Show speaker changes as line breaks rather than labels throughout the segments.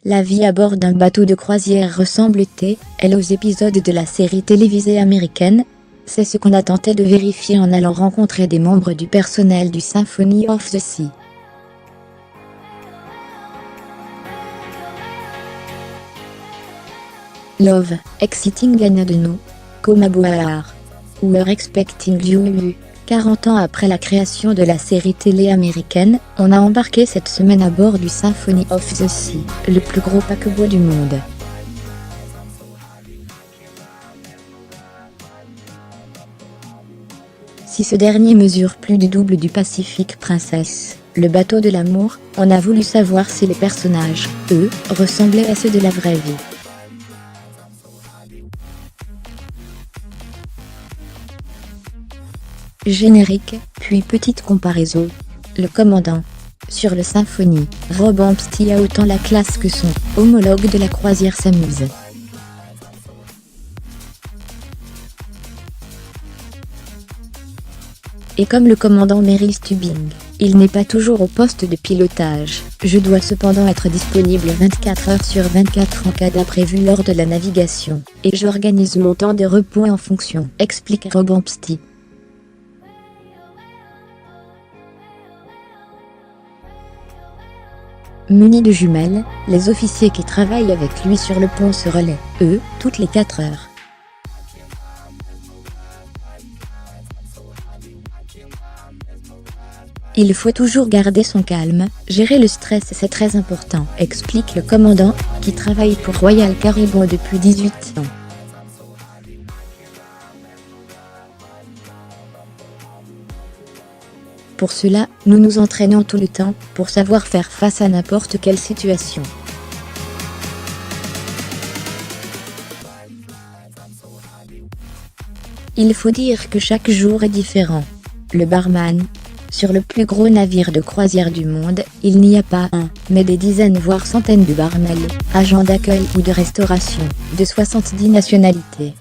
La vie à bord d'un bateau de croisière ressemble-t-elle aux épisodes de la série télévisée américaine? C'est ce qu'on a tenté de vérifier en allant rencontrer des membres du personnel du Symphony of the Sea. Love, Exciting and Unknown, Komabuar. We're expecting you. 40 ans après la création de la série télé américaine, on a embarqué cette semaine à bord du Symphony of the Sea, le plus gros paquebot du monde. Si ce dernier mesure plus du double du Pacific Princess, le bateau de l'amour, on a voulu savoir si les personnages, eux, ressemblaient à ceux de la vraie vie. Générique, puis petite comparaison. Le commandant. Sur le Symphony, Rob Amstutz a autant la classe que son homologue de la croisière s'amuse. Et comme le commandant Merrill Stubbing, il n'est pas toujours au poste de pilotage. Je dois cependant être disponible 24 heures sur 24 en cas d'imprévu lors de la navigation, et j'organise mon temps de repos en fonction, explique Rob Amstutz. Munis de jumelles, les officiers qui travaillent avec lui sur le pont se relaient, eux, toutes les 4 heures. Il faut toujours garder son calme, gérer le stress, c'est très important, explique le commandant, qui travaille pour Royal Caribbean depuis 18 ans. Pour cela, nous nous entraînons tout le temps, pour savoir faire face à n'importe quelle situation. Il faut dire que chaque jour est différent. Le barman. Sur le plus gros navire de croisière du monde, il n'y a pas un, mais des dizaines voire centaines de barman, agents d'accueil ou de restauration, de 70 nationalités.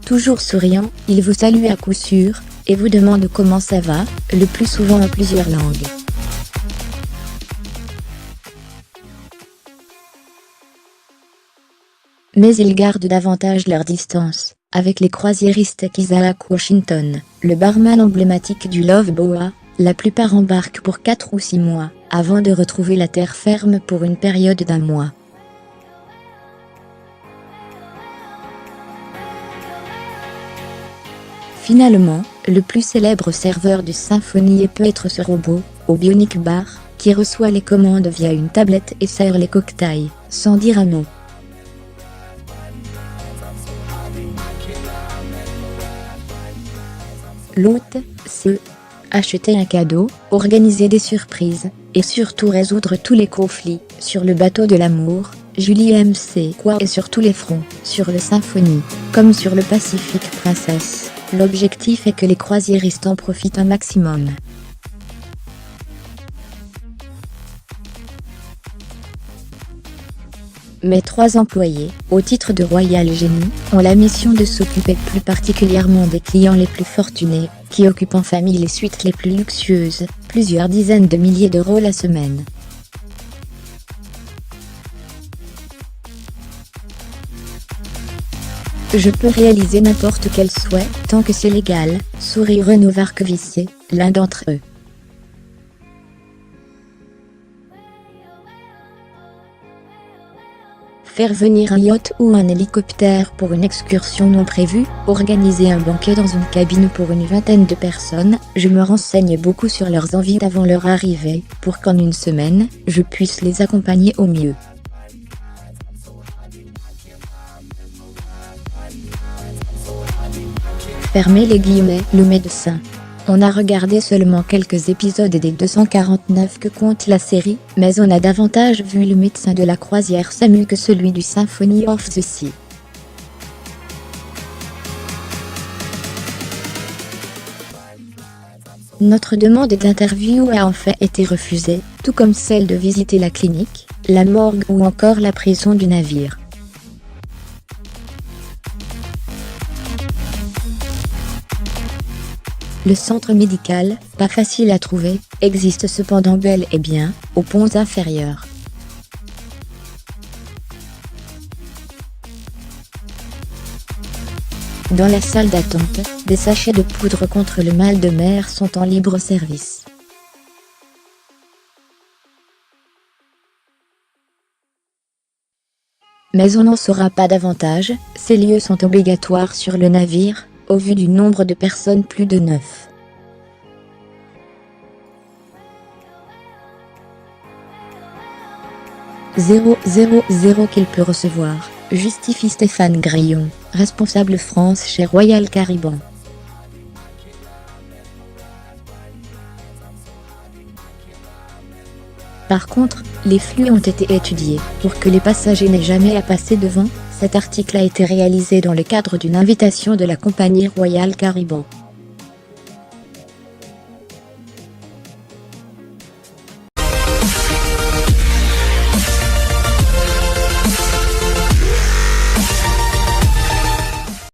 Toujours souriant, il vous salue à coup sûr, et vous demande comment ça va, le plus souvent en plusieurs langues. Mais ils gardent davantage leur distance, avec les croisiéristes qu'Isaac Washington, le barman emblématique du Love Boat. La plupart embarquent pour 4 ou 6 mois, avant de retrouver la terre ferme pour une période d'1 mois. Finalement, le plus célèbre serveur du Symphony peut être ce robot, au Bionic Bar, qui reçoit les commandes via une tablette et sert les cocktails, sans dire un mot. L'hôte, c'est acheter un cadeau, organiser des surprises, et surtout résoudre tous les conflits. Sur le bateau de l'amour, Julie MC est sur tous les fronts, sur le Symphony, comme sur le Pacific Princess. L'objectif est que les croisiéristes en profitent un maximum. Mes 3 employés, au titre de Royal Genie, ont la mission de s'occuper plus particulièrement des clients les plus fortunés, qui occupent en famille les suites les plus luxueuses, plusieurs dizaines de milliers d'euros la semaine. Je peux réaliser n'importe quel souhait, tant que c'est légal, sourit Renaud Varquevissier, l'un d'entre eux. Faire venir un yacht ou un hélicoptère pour une excursion non prévue, organiser un banquet dans une cabine pour une vingtaine de personnes, je me renseigne beaucoup sur leurs envies avant leur arrivée, pour qu'en une semaine, je puisse les accompagner au mieux. Fermez les guillemets, le médecin. On a regardé seulement quelques épisodes des 249 que compte la série, mais on a davantage vu le médecin de la croisière SAMU que celui du Symphony of the Sea. Notre demande d'interview a en fait été refusée, tout comme celle de visiter la clinique, la morgue ou encore la prison du navire. Le centre médical, pas facile à trouver, existe cependant bel et bien, aux ponts inférieurs. Dans la salle d'attente, des sachets de poudre contre le mal de mer sont en libre service. Mais on n'en saura pas davantage, ces lieux sont obligatoires sur le navire, au vu du nombre de personnes plus de 9. Qu'il peut recevoir, justifie Stéphane Grillon, responsable France chez Royal Caribbean. Par contre, les flux ont été étudiés. Pour que les passagers n'aient jamais à passer devant, cet article a été réalisé dans le cadre d'une invitation de la compagnie Royal Caribbean.